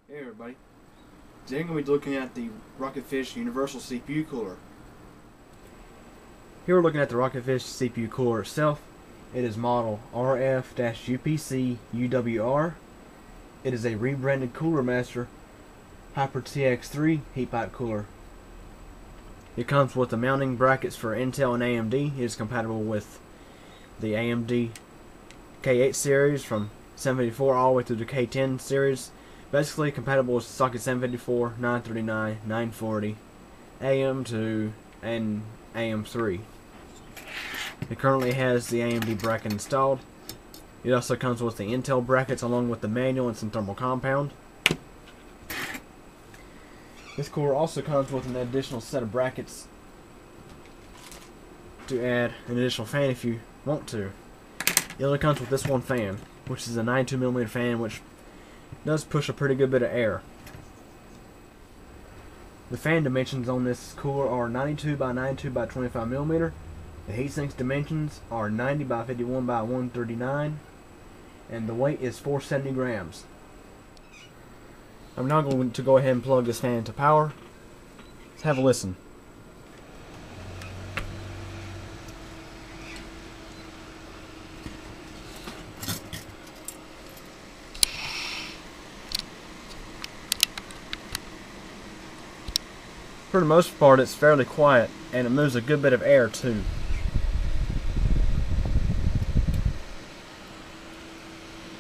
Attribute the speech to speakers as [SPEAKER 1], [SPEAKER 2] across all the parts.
[SPEAKER 1] Hey everybody, today I'm going to be looking at the Rocketfish Universal CPU Cooler. Here we're looking at the Rocketfish CPU Cooler itself. It is model RF-UPCUWR. It is a rebranded Cooler Master Hyper TX3 heat pipe cooler. It comes with the mounting brackets for Intel and AMD. It is compatible with the AMD K8 series from 754 all the way through the K10 series. Basically compatible with socket 754, 939, 940, AM2, and AM3. It currently has the AMD bracket installed. It also comes with the Intel brackets along with the manual and some thermal compound. This cooler also comes with an additional set of brackets to add an additional fan if you want to. It only comes with this one fan, which is a 92mm fan, which does push a pretty good bit of air. The fan dimensions on this cooler are 92 by 92 by 25mm. The heatsinks dimensions are 90 by 51 by 139, and the weight is 470 grams. I'm now going to go ahead and plug this fan into power. Let's have a listen. For the most part, it's fairly quiet, and it moves a good bit of air too.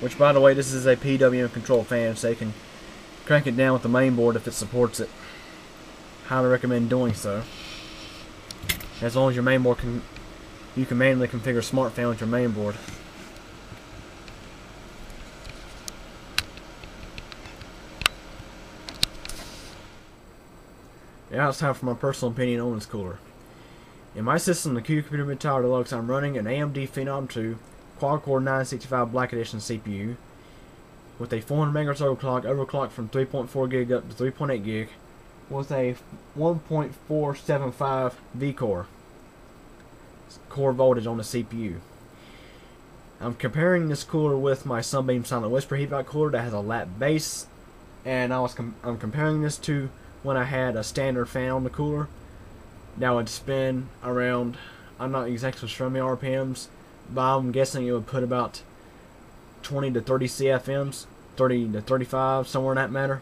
[SPEAKER 1] Which, by the way, this is a PWM control fan, so you can crank it down with the main board if it supports it. Highly recommend doing so. As long as your main board you can manually configure smart fan with your main board. Now it's time for my personal opinion on this cooler. In my system, the Computer Tower Deluxe, I'm running an AMD Phenom 2 quad-core 965 Black Edition CPU with a 400 MHz overclock from 3.4 GHz up to 3.8 GHz with a 1.475 V-core voltage on the CPU. I'm comparing this cooler with my Sunbeam Silent Whisper heat pipe cooler that has a lap base, and I'm comparing this to when I had a standard fan on the cooler. That would spin around, I'm not exactly sure how many RPMs, but I'm guessing it would put about 20 to 30 CFMs, 30 to 35, somewhere in that matter.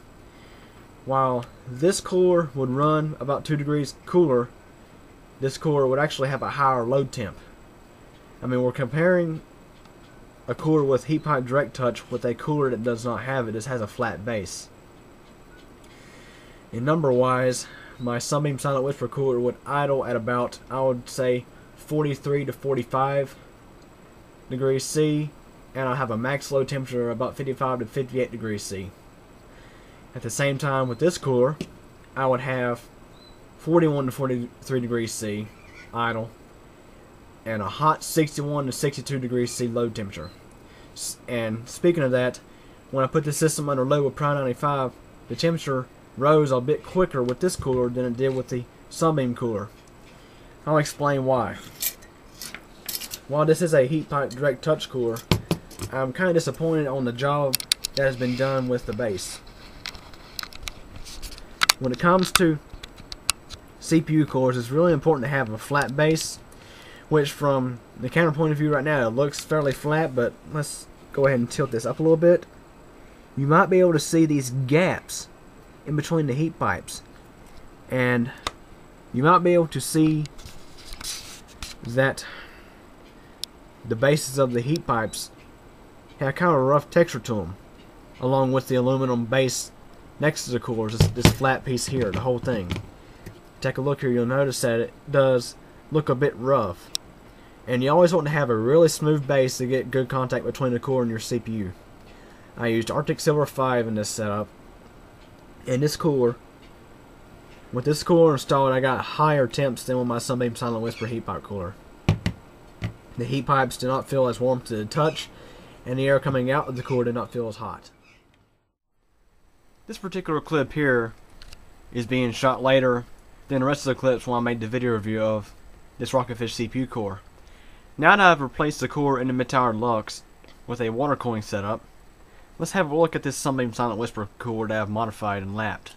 [SPEAKER 1] While this cooler would run about 2 degrees cooler, this cooler would actually have a higher load temp. I mean, we're comparing a cooler with heat pipe direct touch with a cooler that does not have it. This has a flat base. In number wise, my Sunbeam Silent Whisper cooler would idle at about, I would say, 43 to 45 degrees C, and I'll have a max load temperature of about 55 to 58 degrees C. At the same time, with this cooler, I would have 41 to 43 degrees C idle, and a hot 61 to 62 degrees C load temperature. And speaking of that, when I put the system under load with Prime 95, the temperature rose a bit quicker with this cooler than it did with the Sunbeam cooler. I'll explain why. While this is a heat pipe direct touch cooler, I'm kind of disappointed on the job that has been done with the base. When it comes to CPU coolers, it's really important to have a flat base, which from the camera point of view right now, it looks fairly flat, but let's go ahead and tilt this up a little bit. You might be able to see these gaps in between the heat pipes, and you might be able to see that the bases of the heat pipes have kind of a rough texture to them, along with the aluminum base next to the coolers, this flat piece here, the whole thing. Take a look here, you'll notice that it does look a bit rough, and you always want to have a really smooth base to get good contact between the cooler and your CPU. I used Arctic Silver 5 in this setup. And this cooler, with this cooler installed, I got higher temps than with my Sunbeam Silent Whisper heat pipe cooler. The heat pipes do not feel as warm to the touch, and the air coming out of the cooler did not feel as hot. This particular clip here is being shot later than the rest of the clips when I made the video review of this Rocketfish CPU cooler. Now that I've replaced the cooler in the Mid-Tower Deluxe with a water cooling setup, Let's have a look at this Sunbeam Silent Whisper cooler that I've modified and lapped.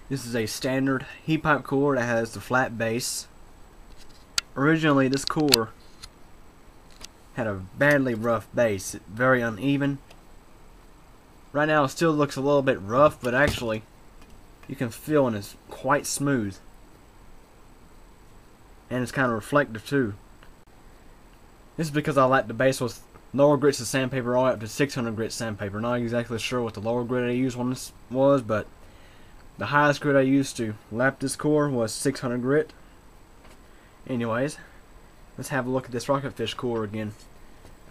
[SPEAKER 1] This is a standard heat pipe cooler that has the flat base. Originally, this cooler had a badly rough base, very uneven. Right now it still looks a little bit rough, but actually you can feel it is quite smooth. And it's kind of reflective too. This is because I lapped the base with lower grits of sandpaper all the way up to 600 grit sandpaper. Not exactly sure what the lower grit I used on this was, but the highest grit I used to lap this core was 600 grit. Anyways, let's have a look at this Rocketfish core again.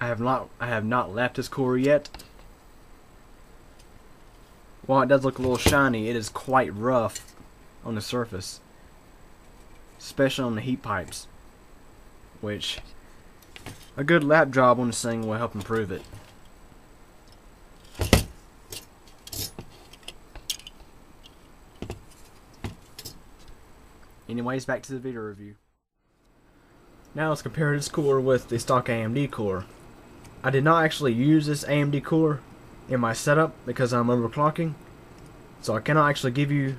[SPEAKER 1] I have not lapped this core yet. While it does look a little shiny, it is quite rough on the surface, especially on the heat pipes, which a good lap job on this thing will help improve it. Anyways, back to the video review. Now let's compare this cooler with the stock AMD cooler. I did not actually use this AMD cooler in my setup because I'm overclocking, so I cannot actually give you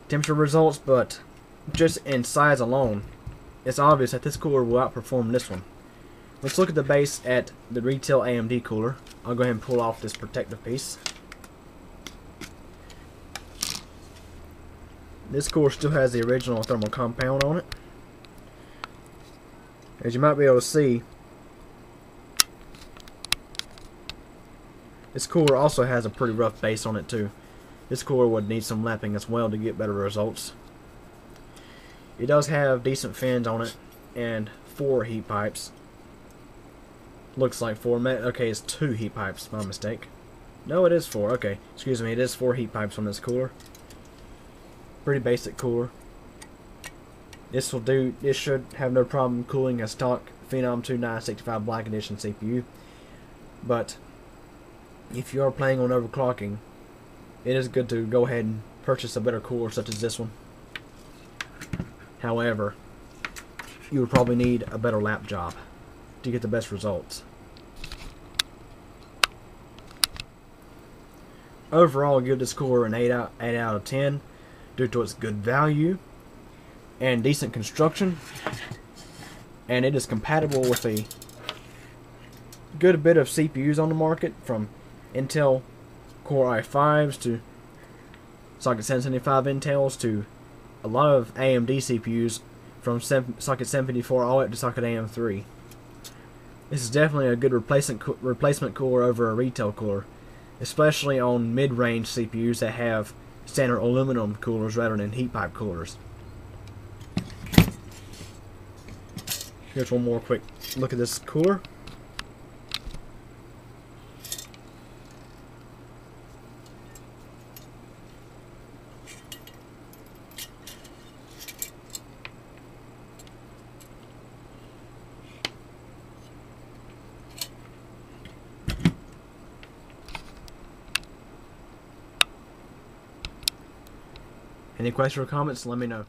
[SPEAKER 1] temperature results, but just in size alone, it's obvious that this cooler will outperform this one. Let's look at the base at the retail AMD cooler. I'll go ahead and pull off this protective piece. This cooler still has the original thermal compound on it. As you might be able to see, this cooler also has a pretty rough base on it too. This cooler would need some lapping as well to get better results. It does have decent fins on it and 4 heat pipes. Looks like 4. Okay, it's 2 heat pipes. My mistake. No, it is 4. Okay, excuse me. It is 4 heat pipes on this cooler. Pretty basic cooler. This will do. This should have no problem cooling a stock Phenom 2965 Black Edition CPU. But if you are planning on overclocking, it is good to go ahead and purchase a better cooler such as this one. However, you would probably need a better lap job to get the best results. Overall, I'll give this cooler an 8 out of 10 due to its good value and decent construction, and it is compatible with a good bit of CPUs on the market, from Intel Core i5s to Socket 775 Intels to a lot of AMD CPUs, from Socket 754 all the way up to Socket AM3. This is definitely a good replacement cooler over a retail cooler, especially on mid-range CPUs that have standard aluminum coolers rather than heat pipe coolers. Here's one more quick look at this cooler. Any questions or comments, let me know.